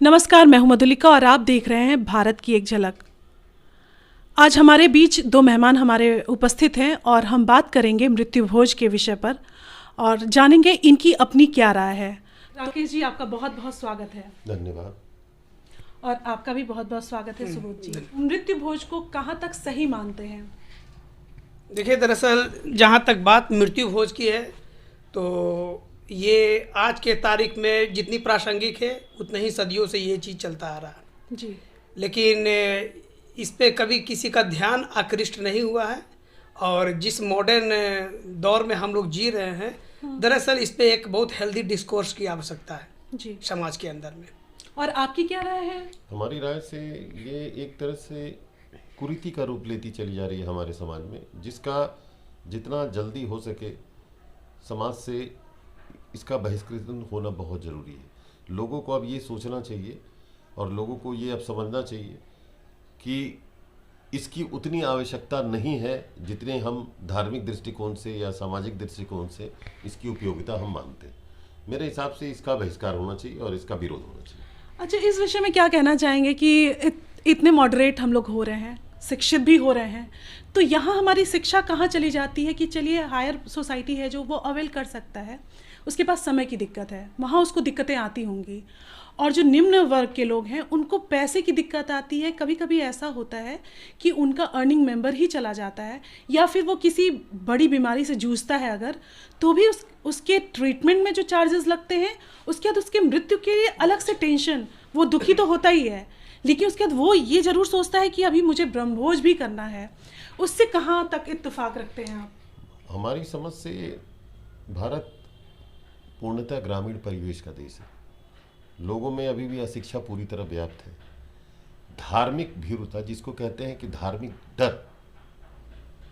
नमस्कार, मैं हूं मधुलिका और आप देख रहे हैं भारत की एक झलक। आज हमारे बीच दो मेहमान हमारे उपस्थित हैं और हम बात करेंगे मृत्यु भोज के विषय पर और जानेंगे इनकी अपनी क्या राय है। राकेश जी, आपका बहुत बहुत स्वागत है। धन्यवाद। और आपका भी बहुत बहुत स्वागत है सुबोध जी। मृत्यु भोज को कहाँ तक सही मानते हैं? देखिए, दरअसल जहाँ तक बात मृत्यु भोज की है तो ये आज के तारीख में जितनी प्रासंगिक है उतने ही सदियों से ये चीज़ चलता आ रहा है जी। लेकिन इस पे कभी किसी का ध्यान आकृष्ट नहीं हुआ है। और जिस मॉडर्न दौर में हम लोग जी रहे हैं, दरअसल इस पे एक बहुत हेल्दी डिस्कोर्स की आवश्यकता है जी समाज के अंदर में। और आपकी क्या राय है? हमारी राय से ये एक तरह से कुरीति का रूप लेती चली जा रही है हमारे समाज में, जिसका जितना जल्दी हो सके समाज से इसका बहिष्कृत होना बहुत ज़रूरी है। लोगों को अब ये सोचना चाहिए और लोगों को ये अब समझना चाहिए कि इसकी उतनी आवश्यकता नहीं है जितने हम धार्मिक दृष्टिकोण से या सामाजिक दृष्टिकोण से इसकी उपयोगिता हम मानते हैं। मेरे हिसाब से इसका बहिष्कार होना चाहिए और इसका विरोध होना चाहिए। अच्छा, इस विषय में क्या कहना चाहेंगे कि इतने मॉडरेट हम लोग हो रहे हैं, शिक्षित भी हो रहे हैं, तो यहाँ हमारी शिक्षा कहाँ चली जाती है कि चलिए हायर सोसाइटी है जो वो अवेल कर सकता है, उसके पास समय की दिक्कत है, वहाँ उसको दिक्कतें आती होंगी, और जो निम्न वर्ग के लोग हैं उनको पैसे की दिक्कत आती है। कभी कभी ऐसा होता है कि उनका अर्निंग मेंबर ही चला जाता है या फिर वो किसी बड़ी बीमारी से जूझता है अगर, तो भी उसके ट्रीटमेंट में जो चार्जेस लगते हैं, उसके बाद उसके मृत्यु के लिए अलग से टेंशन, वो दुखी तो होता ही है, लेकिन उसके बाद वो ये ज़रूर सोचता है कि अभी मुझे ब्रह्मभोज भी करना है। उससे कहाँ तक इत्तेफाक रखते हैं आप? हमारी समझ से भारत पूर्णतः ग्रामीण परिवेश का देश है। लोगों में अभी भी अशिक्षा पूरी तरह व्याप्त है। धार्मिक भीरुता, जिसको कहते हैं कि धार्मिक डर,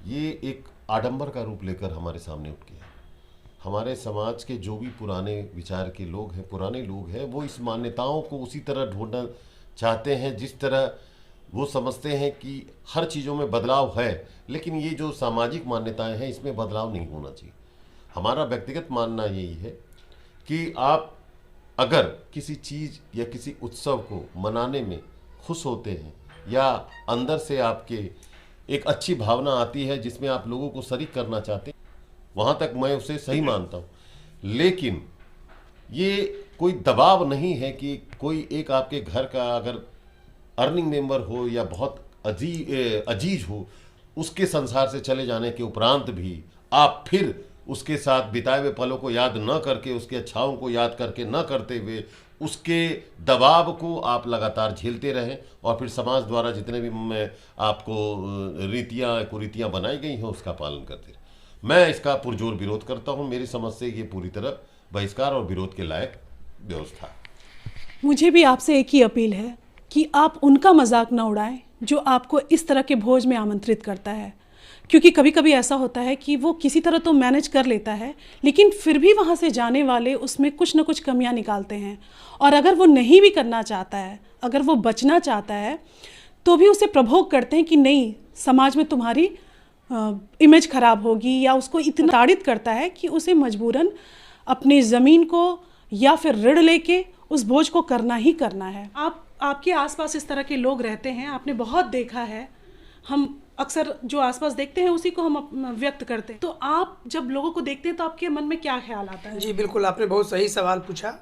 ये एक आडंबर का रूप लेकर हमारे सामने उठ गया है। हमारे समाज के जो भी पुराने विचार के लोग हैं, पुराने लोग हैं, वो इस मान्यताओं को उसी तरह ढूंढना चाहते हैं जिस तरह वो समझते हैं कि हर चीज़ों में बदलाव है, लेकिन ये जो सामाजिक मान्यताएं हैं इसमें बदलाव नहीं होना चाहिए। हमारा व्यक्तिगत मानना यही है कि आप अगर किसी चीज़ या किसी उत्सव को मनाने में खुश होते हैं या अंदर से आपके एक अच्छी भावना आती है जिसमें आप लोगों को शरीक करना चाहते हैं, वहाँ तक मैं उसे सही मानता हूँ। लेकिन ये कोई दबाव नहीं है कि कोई एक आपके घर का अगर अर्निंग मेंबर हो या बहुत अजीज हो, उसके संसार से चले जाने के उपरांत भी आप फिर उसके साथ बिताए हुए पलों को याद न करके, उसके अच्छाओं को याद करके न करते हुए उसके दबाव को आप लगातार झेलते रहें और फिर समाज द्वारा जितने भी आपको रीतियाँ कुरीतियाँ बनाई गई हैं उसका पालन करते रहें। मैं इसका पुरजोर विरोध करता हूँ। मेरी समझ से ये पूरी तरह बहिष्कार और विरोध के लायक व्यवस्था। मुझे भी आपसे एक ही अपील है कि आप उनका मजाक न उड़ाएं जो आपको इस तरह के भोज में आमंत्रित करता है, क्योंकि कभी कभी ऐसा होता है कि वो किसी तरह तो मैनेज कर लेता है, लेकिन फिर भी वहाँ से जाने वाले उसमें कुछ ना कुछ कमियाँ निकालते हैं। और अगर वो नहीं भी करना चाहता है, अगर वो बचना चाहता है, तो भी उसे प्रभोग करते हैं कि नहीं, समाज में तुम्हारी इमेज खराब होगी, या उसको इतना ताड़ित करता है कि उसे मजबूरन अपनी ज़मीन को या फिर ऋण लेके उस भोज को करना ही करना है। आपके आसपास इस तरह के लोग रहते हैं, आपने बहुत देखा है। हम अक्सर जो आसपास देखते हैं उसी को हम व्यक्त करते हैं। तो आप जब लोगों को देखते हैं तो आपके मन में क्या ख्याल आता है? जी बिल्कुल, आपने बहुत सही सवाल पूछा।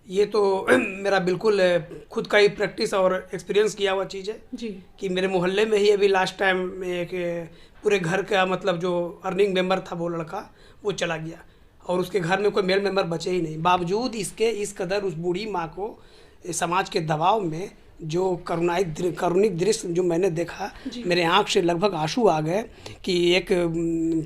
ये तो मेरा बिल्कुल खुद का ही प्रैक्टिस और एक्सपीरियंस किया हुआ चीज़ है जी। कि मेरे मोहल्ले में ही अभी लास्ट टाइम एक पूरे घर का मतलब जो अर्निंग मेंबर था वो लड़का वो चला गया और उसके घर में कोई मेल मेंबर बचे ही नहीं। बावजूद इसके इस कदर उस बूढ़ी माँ को समाज के दबाव में जो करुणिक दृश्य जो मैंने देखा, मेरे आँख से लगभग आंसू आ गए कि एक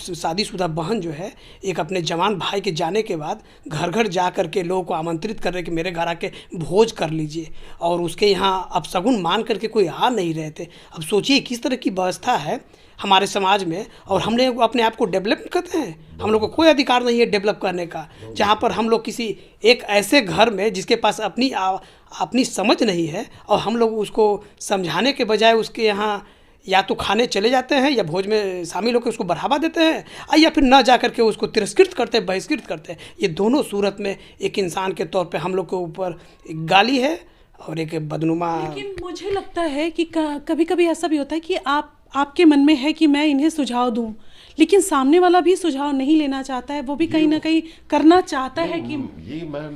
शादीशुदा बहन जो है एक अपने जवान भाई के जाने के बाद घर घर जा कर के लोगों को आमंत्रित कर रहे कि मेरे घर आके भोज कर लीजिए, और उसके यहाँ अपशगुन मान करके कोई आ नहीं रहे थे। अब सोचिए किस तरह की व्यवस्था है हमारे समाज में, और हमने अपने आप को डेवलप करते हैं। हम लोग को कोई अधिकार नहीं है डेवलप करने का, जहाँ पर हम लोग किसी एक ऐसे घर में जिसके पास अपनी समझ नहीं है और हम लोग उसको समझाने के बजाय उसके यहाँ या तो खाने चले जाते हैं या भोज में शामिल होकर उसको बढ़ावा देते हैं, या फिर ना जा कर के उसको तिरस्कृत करते हैं, बहिष्कृत करते हैं। ये दोनों सूरत में एक इंसान के तौर पे हम लोग के ऊपर गाली है और एक बदनुमा। लेकिन मुझे लगता है कि कभी कभी ऐसा भी होता है कि आपके मन में है कि मैं इन्हें सुझाव दूं, लेकिन सामने वाला भी सुझाव नहीं लेना चाहता है, वो भी कहीं ना कहीं करना चाहता है कि ये मैं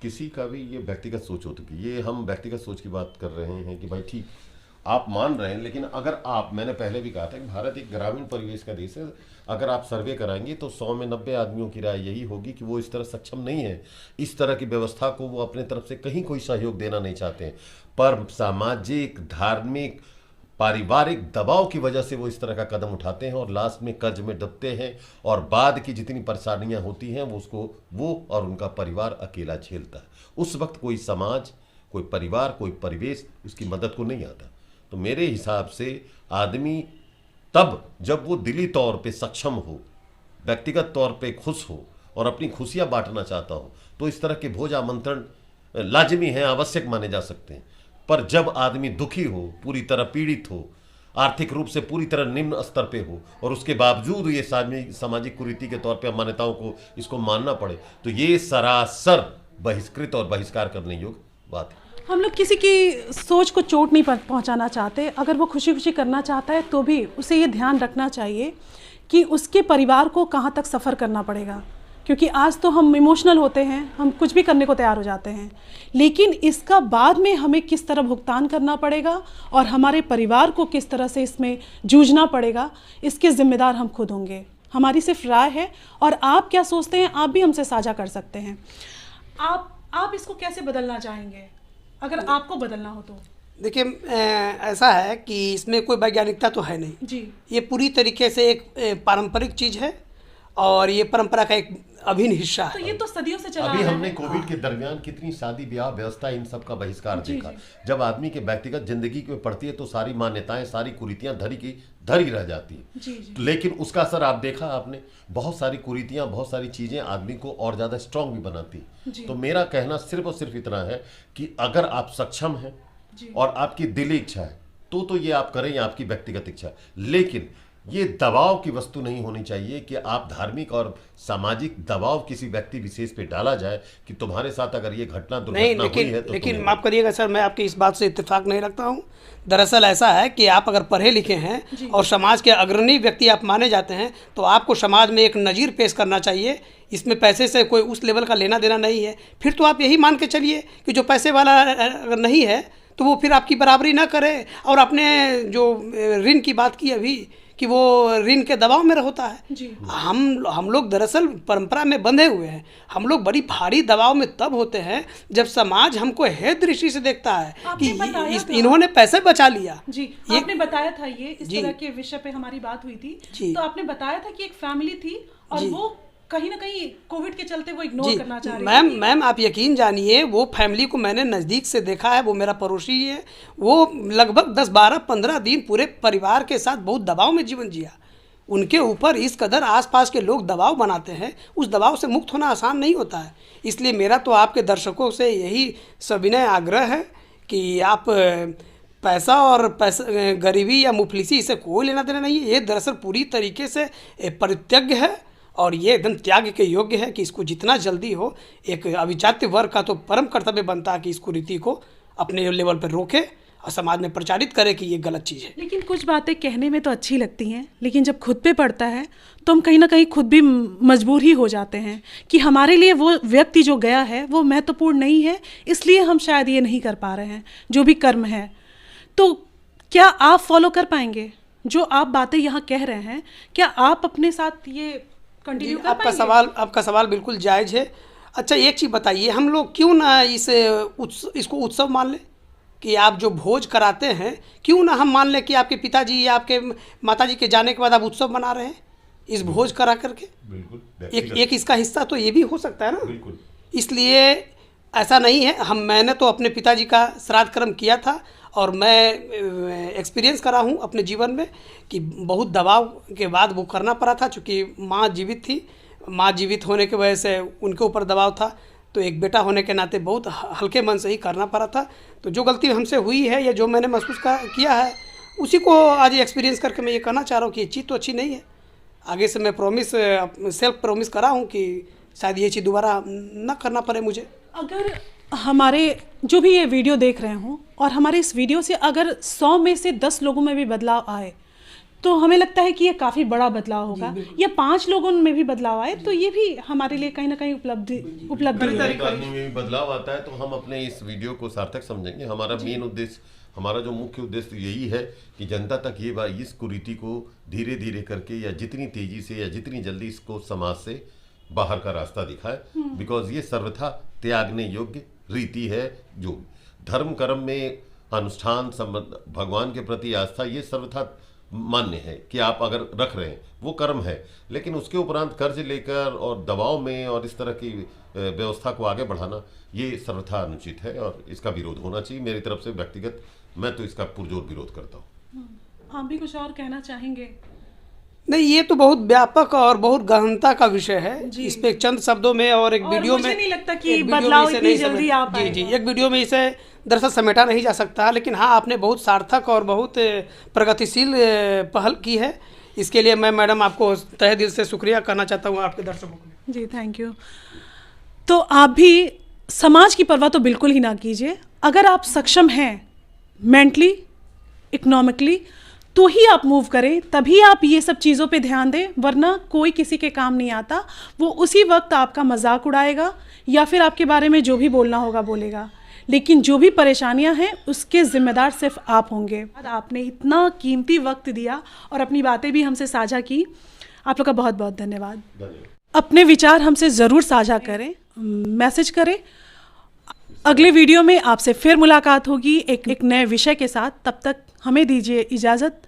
किसी का भी ये व्यक्तिगत सोच होती है, ये हम व्यक्तिगत सोच की बात कर रहे हैं कि भाई ठीक आप मान रहे हैं, लेकिन अगर आप, मैंने पहले भी कहा था कि भारत एक ग्रामीण परिवेश का देश है, अगर आप सर्वे कराएंगे तो 100 में 90 आदमियों की राय यही होगी कि वो इस तरह सक्षम नहीं है, इस तरह की व्यवस्था को वो अपने तरफ से कहीं कोई सहयोग देना नहीं चाहते हैं, पर सामाजिक, धार्मिक, पारिवारिक दबाव की वजह से वो इस तरह का कदम उठाते हैं और लास्ट में कर्ज में डूबते हैं और बाद की जितनी परेशानियां होती हैं वो उसको वो और उनका परिवार अकेला झेलता है। उस वक्त कोई समाज, कोई परिवार, कोई परिवेश उसकी मदद को नहीं आता। तो मेरे हिसाब से आदमी तब जब वो दिली तौर पे सक्षम हो, व्यक्तिगत तौर पे खुश हो और अपनी खुशियां बांटना चाहता हो, तो इस तरह के भोज आमंत्रण लाजमी हैं, आवश्यक माने जा सकते हैं। पर जब आदमी दुखी हो, पूरी तरह पीड़ित हो, आर्थिक रूप से पूरी तरह निम्न स्तर पे हो और उसके बावजूद ये सामाजिक कुरीति के तौर पे मान्यताओं को इसको मानना पड़े, तो ये सरासर बहिष्कृत और बहिष्कार करने योग्य बात है। हम लोग किसी की सोच को चोट नहीं पहुंचाना चाहते। अगर वो खुशी खुशी करना चाहता है तो भी उसे ये ध्यान रखना चाहिए कि उसके परिवार को कहाँ तक सफ़र करना पड़ेगा, क्योंकि आज तो हम इमोशनल होते हैं, हम कुछ भी करने को तैयार हो जाते हैं, लेकिन इसका बाद में हमें किस तरह भुगतान करना पड़ेगा और हमारे परिवार को किस तरह से इसमें जूझना पड़ेगा, इसके जिम्मेदार हम खुद होंगे। हमारी सिर्फ राय है और आप क्या सोचते हैं आप भी हमसे साझा कर सकते हैं। आप इसको कैसे बदलना चाहेंगे अगर आपको बदलना हो तो? देखिए, ऐसा है कि इसमें कोई वैज्ञानिकता तो है नहीं जी। ये पूरी तरीके से एक पारंपरिक चीज़ है और ये परंपरा का एक अभिन्न हिस्सा है। तो ये तो सदियों से चला अभी आ रहा हमने है। कोविड के दरमियान कितनी शादी ब्याह व्यवस्था, इन सब का बहिष्कार जी, देखा। जी। जब आदमी के व्यक्तिगत जिंदगी में पड़ती है तो सारी मान्यताएं, सारी कुरीतियां धरी रह जाती है। जी, जी। लेकिन उसका असर आप देखा आपने, बहुत सारी कुरीतियां, बहुत सारी चीजें आदमी को और ज्यादा स्ट्रांग भी बनाती। तो मेरा कहना सिर्फ और सिर्फ इतना है कि अगर आप सक्षम हैं और आपकी दिली इच्छा है तो ये आप करें, या आपकी व्यक्तिगत इच्छा, लेकिन ये दबाव की वस्तु नहीं होनी चाहिए कि आप धार्मिक और सामाजिक दबाव किसी व्यक्ति विशेष पे डाला जाए कि तुम्हारे साथ अगर ये घटना दुर्घटना हुई है तो लेकिन माफ करिएगा सर, मैं आपकी इस बात से इत्तेफाक नहीं रखता हूँ। दरअसल ऐसा है कि आप अगर पढ़े लिखे हैं और समाज के अग्रणी व्यक्ति आप माने जाते हैं तो आपको समाज में एक नज़ीर पेश करना चाहिए। इसमें पैसे से कोई उस लेवल का लेना देना नहीं है। फिर तो आप यही मान के चलिए कि जो पैसे वाला अगर नहीं है तो वो फिर आपकी बराबरी ना करे। और आपने जो ऋण की बात की अभी कि वो ऋण के दबाव में होता है जी। हम लोग दरअसल परंपरा में बंधे हुए हैं। हम लोग बड़ी भारी दबाव में तब होते हैं जब समाज हमको हे दृष्टि से देखता है कि इन्होंने पैसे बचा लिया। जी, आपने बताया था ये इस तरह के विषय पे हमारी बात हुई थी, तो आपने बताया था कि एक फैमिली थी और वो कहीं ना कहीं कोविड के चलते वो इग्नोर करना चाह रही थी। मैम आप यकीन जानिए, वो फैमिली को मैंने नज़दीक से देखा है। वो मेरा पड़ोसी है। वो लगभग 10, 12, 15 दिन पूरे परिवार के साथ बहुत दबाव में जीवन जिया। उनके ऊपर इस कदर आसपास के लोग दबाव बनाते हैं, उस दबाव से मुक्त होना आसान नहीं होता है। इसलिए मेरा तो आपके दर्शकों से यही सविनय आग्रह है कि आप पैसा और गरीबी या मुफलिसी इससे कोई लेना देना नहीं है। ये दरअसल पूरी तरीके से परित्यज्य है और ये एकदम त्याग के योग्य है कि इसको जितना जल्दी हो, एक अभिजात्य वर्ग का तो परम कर्तव्य बनता है कि इस कुरीति को अपने लेवल पर रोके और समाज में प्रचारित करे कि ये गलत चीज़ है। लेकिन कुछ बातें कहने में तो अच्छी लगती हैं, लेकिन जब खुद पे पड़ता है तो हम कहीं ना कहीं खुद भी मजबूर ही हो जाते हैं कि हमारे लिए वो व्यक्ति जो गया है वो महत्वपूर्ण नहीं है, इसलिए हम शायद ये नहीं कर पा रहे हैं जो भी कर्म है। तो क्या आप फॉलो कर पाएंगे जो आप बातें यहाँ कह रहे हैं? क्या आप अपने साथ ये कंटिन्यू कर पाएंगे? आपका सवाल बिल्कुल जायज़ है। अच्छा, एक चीज़ बताइए, हम लोग क्यों ना इसको उत्सव मान लें कि आप जो भोज कराते हैं, क्यों ना हम मान लें कि आपके पिताजी या आपके माताजी के जाने के बाद आप उत्सव मना रहे हैं इस भोज करा करके। बिल्कुल एक इसका हिस्सा तो ये भी हो सकता है ना। बिल्कुल। इसलिए ऐसा नहीं है। मैंने तो अपने पिताजी का श्राद्ध कर्म किया था और मैं एक्सपीरियंस करा हूँ अपने जीवन में कि बहुत दबाव के बाद वो करना पड़ा था, चूँकि माँ जीवित थी। माँ जीवित होने की वजह से उनके ऊपर दबाव था, तो एक बेटा होने के नाते बहुत हल्के मन से ही करना पड़ा था। तो जो गलती हमसे हुई है या जो मैंने महसूस किया है, उसी को आज एक्सपीरियंस करके मैं ये कहना चाह रहा हूँ कि ये चीज़ तो अच्छी नहीं है। आगे से मैं सेल्फ प्रॉमिस करा हूँ कि शायद ये चीज़ दोबारा ना करना पड़े मुझे। हमारे जो भी ये वीडियो देख रहे हों और हमारे इस वीडियो से अगर 100 में से 10 लोगों में भी बदलाव आए तो हमें लगता है कि ये काफ़ी बड़ा बदलाव होगा, या 5 लोगों में भी बदलाव आए तो ये भी हमारे लिए कहीं ना कहीं उपलब्धि है। एक आदमी में भी बदलाव आता है तो हम अपने इस वीडियो को सार्थक समझेंगे। हमारा मेन उद्देश्य, हमारा जो मुख्य उद्देश्य यही है कि जनता तक इस कुरीति को धीरे धीरे करके या जितनी तेजी से या जितनी जल्दी इसको समाज से बाहर का रास्ता दिखाए। बिकॉज ये सर्वथा त्यागने योग्य रीति है। जो धर्म कर्म में अनुष्ठान, भगवान के प्रति आस्था, ये सर्वथा मान्य है कि आप अगर रख रहे हैं वो कर्म है, लेकिन उसके उपरांत कर्ज लेकर और दबाव में और इस तरह की व्यवस्था को आगे बढ़ाना ये सर्वथा अनुचित है और इसका विरोध होना चाहिए। मेरी तरफ से व्यक्तिगत मैं तो इसका पुरजोर विरोध करता हूँ। आप भी कुछ और कहना चाहेंगे? नहीं, ये तो बहुत व्यापक और बहुत गहनता का विषय है। इस पे चंद शब्दों में और एक वीडियो में मुझे नहीं लगता कि बदलाव इतनी जल्दी आ पाएगा। जी, एक वीडियो में इसे दरअसल समेटा नहीं जा सकता, लेकिन हाँ, आपने बहुत सार्थक और बहुत प्रगतिशील पहल की है। इसके लिए मैं मैडम आपको तहे दिल से शुक्रिया करना चाहता हूँ आपके दर्शकों को। जी, थैंक यू। तो आप भी समाज की परवाह तो बिल्कुल ही ना कीजिए। अगर आप सक्षम हैं मेंटली, इकोनॉमिकली, तो ही आप मूव करें, तभी आप ये सब चीज़ों पे ध्यान दें, वरना कोई किसी के काम नहीं आता। वो उसी वक्त आपका मजाक उड़ाएगा या फिर आपके बारे में जो भी बोलना होगा बोलेगा, लेकिन जो भी परेशानियां हैं उसके ज़िम्मेदार सिर्फ आप होंगे। आपने इतना कीमती वक्त दिया और अपनी बातें भी हमसे साझा की, आप लोग का बहुत बहुत धन्यवाद। अपने विचार हमसे ज़रूर साझा करें, मैसेज करें। अगले वीडियो में आपसे फिर मुलाकात होगी एक नए विषय के साथ। तब तक हमें दीजिए इजाज़त।